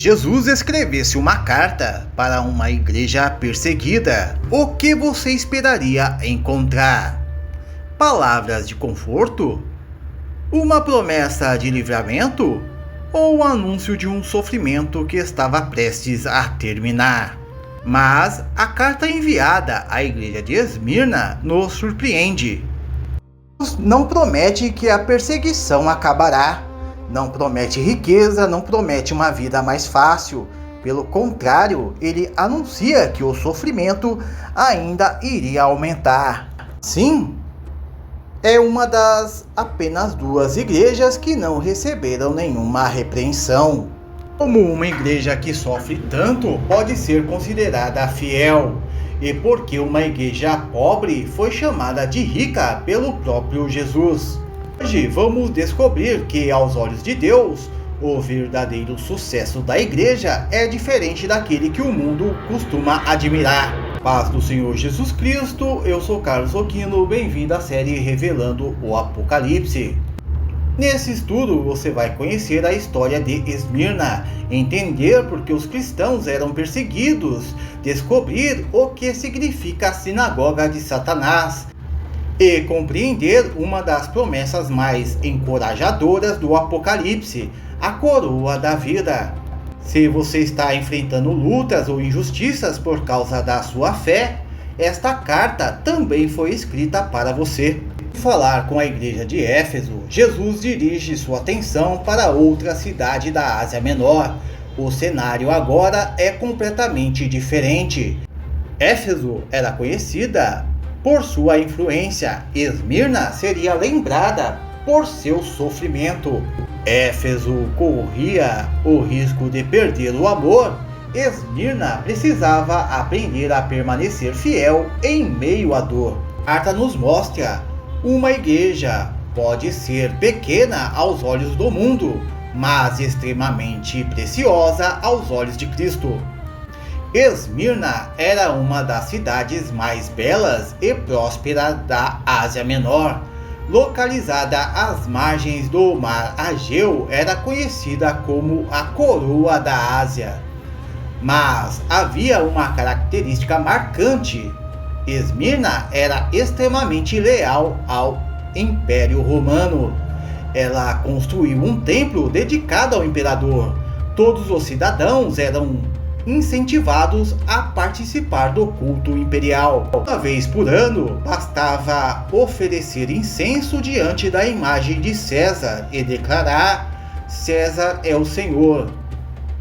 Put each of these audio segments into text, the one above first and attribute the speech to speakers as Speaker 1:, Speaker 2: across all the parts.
Speaker 1: Jesus escrevesse uma carta para uma igreja perseguida, o que você esperaria encontrar? Palavras de conforto? Uma promessa de livramento? Ou o anúncio de um sofrimento que estava prestes a terminar? Mas a carta enviada à igreja de Esmirna nos surpreende. Não promete que a perseguição acabará. Não promete riqueza, não promete uma vida mais fácil. Pelo contrário, ele anuncia que o sofrimento ainda iria aumentar. Sim, é uma das apenas duas igrejas que não receberam nenhuma repreensão. Como uma igreja que sofre tanto pode ser considerada fiel? E por que uma igreja pobre foi chamada de rica pelo próprio Jesus? Hoje vamos descobrir que, aos olhos de Deus, o verdadeiro sucesso da igreja é diferente daquele que o mundo costuma admirar. Paz do Senhor Jesus Cristo, eu sou Carlos Oquino, bem-vindo à série Revelando o Apocalipse. Nesse estudo você vai conhecer a história de Esmirna, entender por que os cristãos eram perseguidos, descobrir o que significa a sinagoga de Satanás, e compreender uma das promessas mais encorajadoras do Apocalipse, a coroa da vida. Se você está enfrentando lutas ou injustiças por causa da sua fé, esta carta também foi escrita para você. Ao falar com a igreja de Éfeso, Jesus dirige sua atenção para outra cidade da Ásia Menor. O cenário agora é completamente diferente. Éfeso era conhecida por sua influência, Esmirna seria lembrada por seu sofrimento. Éfeso corria o risco de perder o amor. Esmirna precisava aprender a permanecer fiel em meio à dor. A carta nos mostra: uma igreja pode ser pequena aos olhos do mundo, mas extremamente preciosa aos olhos de Cristo. Esmirna era uma das cidades mais belas e prósperas da Ásia Menor. Localizada às margens do mar Egeu, era conhecida como a coroa da Ásia. Mas havia uma característica marcante: Esmirna era extremamente leal ao Império Romano. Ela construiu um templo dedicado ao imperador. Todos os cidadãos eram incentivados a participar do culto imperial. Uma vez por ano, bastava oferecer incenso diante da imagem de César e declarar: César é o Senhor.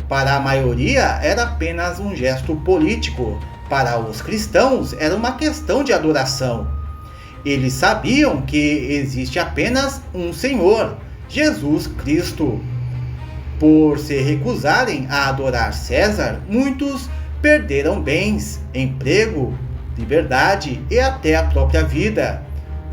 Speaker 1: Para a maioria, era apenas um gesto político. Para os cristãos, era uma questão de adoração. Eles sabiam que existe apenas um Senhor, Jesus Cristo. Por se recusarem a adorar César, muitos perderam bens, emprego, liberdade e até a própria vida.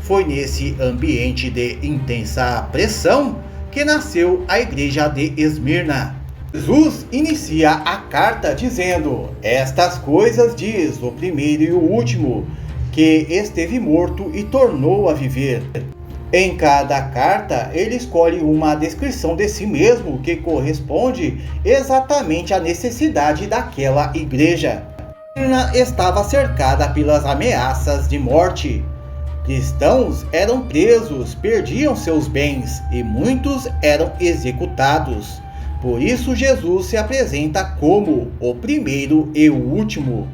Speaker 1: Foi nesse ambiente de intensa pressão que nasceu a igreja de Esmirna. Jesus inicia a carta dizendo: estas coisas diz o primeiro e o último, que esteve morto e tornou a viver. Em cada carta, ele escolhe uma descrição de si mesmo que corresponde exatamente à necessidade daquela igreja. Esmirna estava cercada pelas ameaças de morte. Cristãos eram presos, perdiam seus bens e muitos eram executados. Por isso, Jesus se apresenta como o primeiro e o último.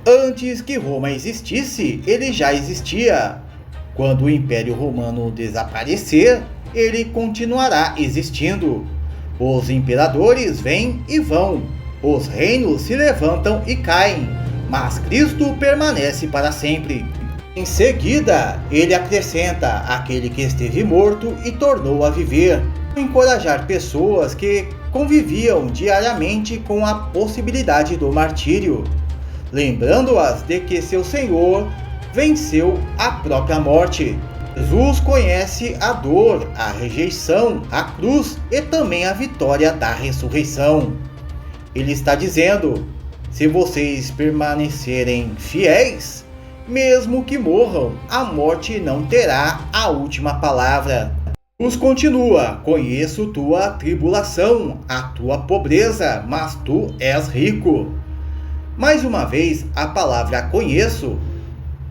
Speaker 1: Antes que Roma existisse, ele já existia. Quando o Império Romano desaparecer, ele continuará existindo. Os imperadores vêm e vão, os reinos se levantam e caem, mas Cristo permanece para sempre. Em seguida, ele acrescenta aquele que esteve morto e tornou a viver, para encorajar pessoas que conviviam diariamente com a possibilidade do martírio, lembrando-as de que seu Senhor venceu a própria morte. Jesus conhece a dor, a rejeição, a cruz e também a vitória da ressurreição. Ele está dizendo: se vocês permanecerem fiéis, mesmo que morram, a morte não terá a última palavra. Jesus continua: conheço tua tribulação, a tua pobreza, mas tu és rico. Mais uma vez, a palavra conheço.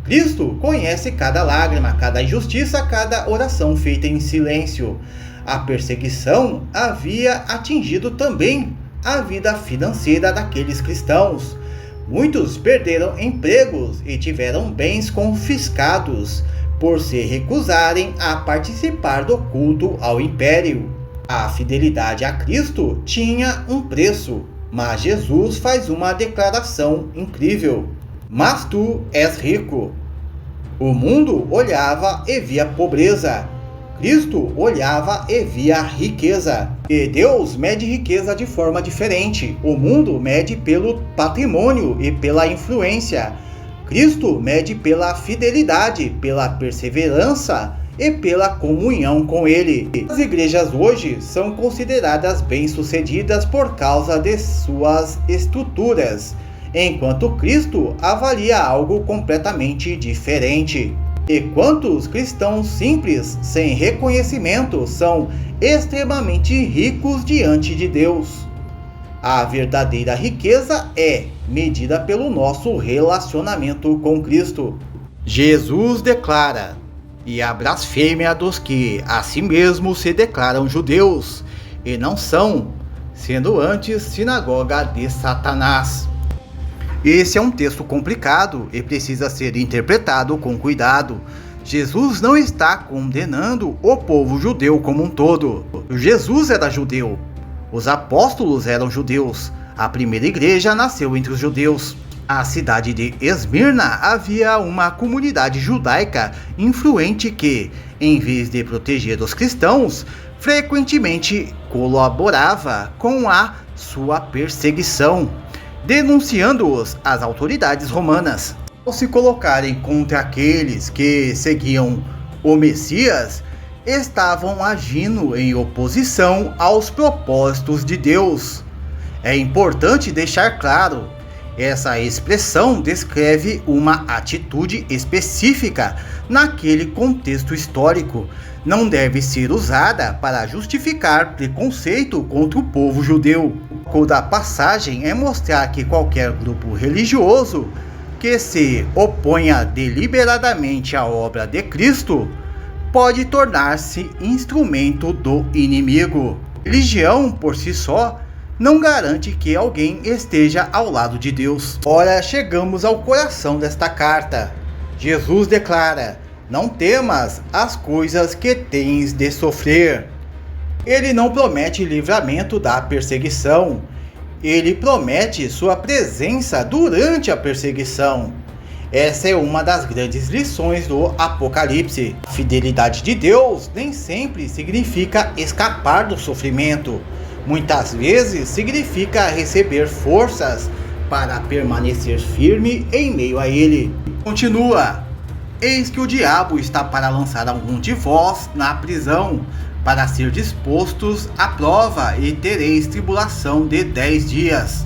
Speaker 1: Cristo conhece cada lágrima, cada injustiça, cada oração feita em silêncio. A perseguição havia atingido também a vida financeira daqueles cristãos. Muitos perderam empregos e tiveram bens confiscados por se recusarem a participar do culto ao império. A fidelidade a Cristo tinha um preço, mas Jesus faz uma declaração incrível: mas tu és rico. O mundo olhava e via pobreza. Cristo olhava e via riqueza. E Deus mede riqueza de forma diferente. O mundo mede pelo patrimônio e pela influência. Cristo mede pela fidelidade, pela perseverança e pela comunhão com Ele. As igrejas hoje são consideradas bem-sucedidas por causa de suas estruturas, enquanto Cristo avalia algo completamente diferente. E quantos cristãos simples, sem reconhecimento, são extremamente ricos diante de Deus? A verdadeira riqueza é medida pelo nosso relacionamento com Cristo. Jesus declara: e a blasfêmia dos que a si mesmos se declaram judeus, e não são, sendo antes sinagoga de Satanás. Esse é um texto complicado e precisa ser interpretado com cuidado. Jesus não está condenando o povo judeu como um todo. Jesus era judeu. Os apóstolos eram judeus. A primeira igreja nasceu entre os judeus. Na cidade de Esmirna havia uma comunidade judaica influente que, em vez de proteger os cristãos, frequentemente colaborava com a sua perseguição, denunciando-os às autoridades romanas. Ao se colocarem contra aqueles que seguiam o Messias, estavam agindo em oposição aos propósitos de Deus. É importante deixar claro, essa expressão descreve uma atitude específica naquele contexto histórico. Não deve ser usada para justificar preconceito contra o povo judeu. O foco da passagem é mostrar que qualquer grupo religioso que se oponha deliberadamente à obra de Cristo pode tornar-se instrumento do inimigo. Religião, por si só, não garante que alguém esteja ao lado de Deus. Ora, chegamos ao coração desta carta. Jesus declara: não temas as coisas que tens de sofrer. Ele não promete livramento da perseguição. Ele promete sua presença durante a perseguição. Essa é uma das grandes lições do Apocalipse. A fidelidade de Deus nem sempre significa escapar do sofrimento. Muitas vezes significa receber forças para permanecer firme em meio a ele. Continua: eis que o diabo está para lançar algum de vós na prisão, para ser dispostos à prova, e tereis tribulação de 10 dias.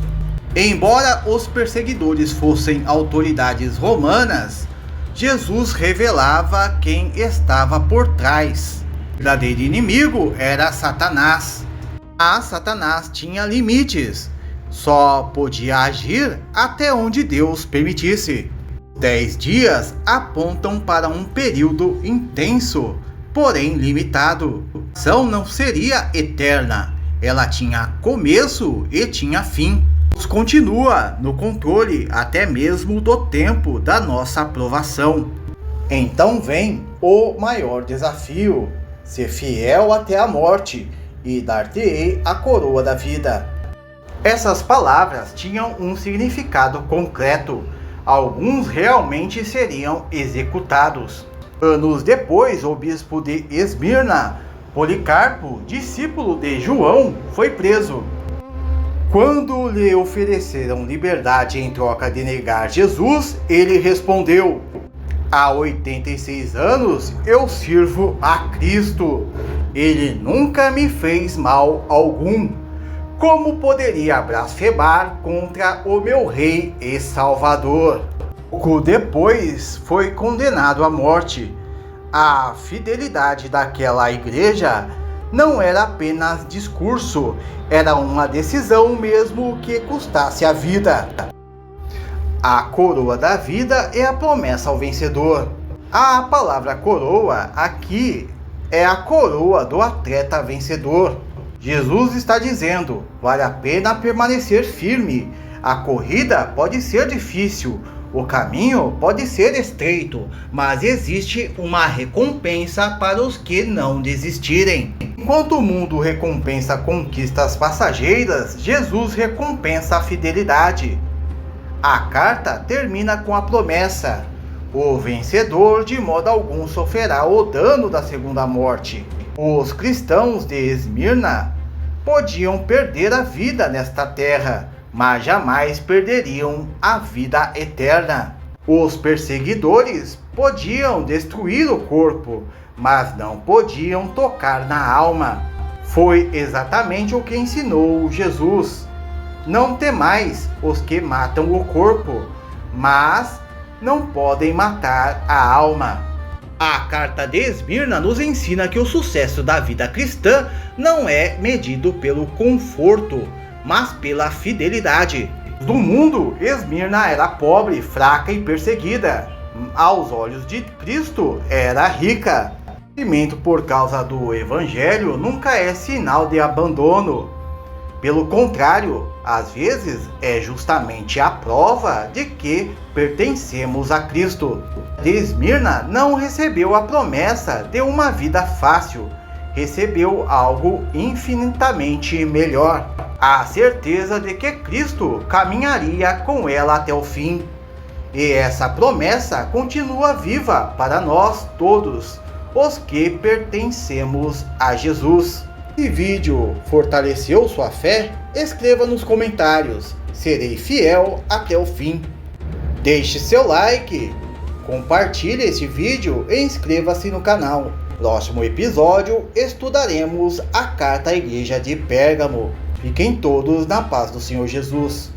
Speaker 1: Embora os perseguidores fossem autoridades romanas, Jesus revelava quem estava por trás. O verdadeiro inimigo era Satanás. Mas Satanás tinha limites. Só podia agir até onde Deus permitisse. 10 dias apontam para um período intenso, porém limitado. A ação não seria eterna. Ela tinha começo e tinha fim. Deus continua no controle até mesmo do tempo da nossa aprovação. Então vem o maior desafio: ser fiel até a morte, e dar-te-ei a coroa da vida. Essas palavras tinham um significado concreto. Alguns realmente seriam executados. Anos depois, o bispo de Esmirna, Policarpo, discípulo de João, foi preso. Quando lhe ofereceram liberdade em troca de negar Jesus, ele respondeu: há 86 anos eu sirvo a Cristo. Ele nunca me fez mal algum. Como poderia blasfemar contra o meu Rei e Salvador? Pouco depois foi condenado à morte. A fidelidade daquela igreja não era apenas discurso, era uma decisão mesmo que custasse a vida. A coroa da vida é a promessa ao vencedor. A palavra coroa aqui é a coroa do atleta vencedor. Jesus está dizendo: vale a pena permanecer firme. A corrida pode ser difícil, o caminho pode ser estreito, mas existe uma recompensa para os que não desistirem. Enquanto o mundo recompensa conquistas passageiras, Jesus recompensa a fidelidade. A carta termina com a promessa: o vencedor de modo algum sofrerá o dano da segunda morte. Os cristãos de Esmirna podiam perder a vida nesta terra, mas jamais perderiam a vida eterna. Os perseguidores podiam destruir o corpo, mas não podiam tocar na alma. Foi exatamente o que ensinou Jesus. Não temais os que matam o corpo, mas não podem matar a alma. A carta de Esmirna nos ensina que o sucesso da vida cristã não é medido pelo conforto, mas pela fidelidade. No mundo, Esmirna era pobre, fraca e perseguida. Aos olhos de Cristo, era rica. O sofrimento por causa do Evangelho nunca é sinal de abandono. Pelo contrário, às vezes é justamente a prova de que pertencemos a Cristo. Esmirna não recebeu a promessa de uma vida fácil, recebeu algo infinitamente melhor. A certeza de que Cristo caminharia com ela até o fim. E essa promessa continua viva para nós todos, os que pertencemos a Jesus. Se o vídeo fortaleceu sua fé, escreva nos comentários. Serei fiel até o fim. Deixe seu like, compartilhe esse vídeo e inscreva-se no canal. Próximo episódio, estudaremos a carta à igreja de Pérgamo. Fiquem todos na paz do Senhor Jesus.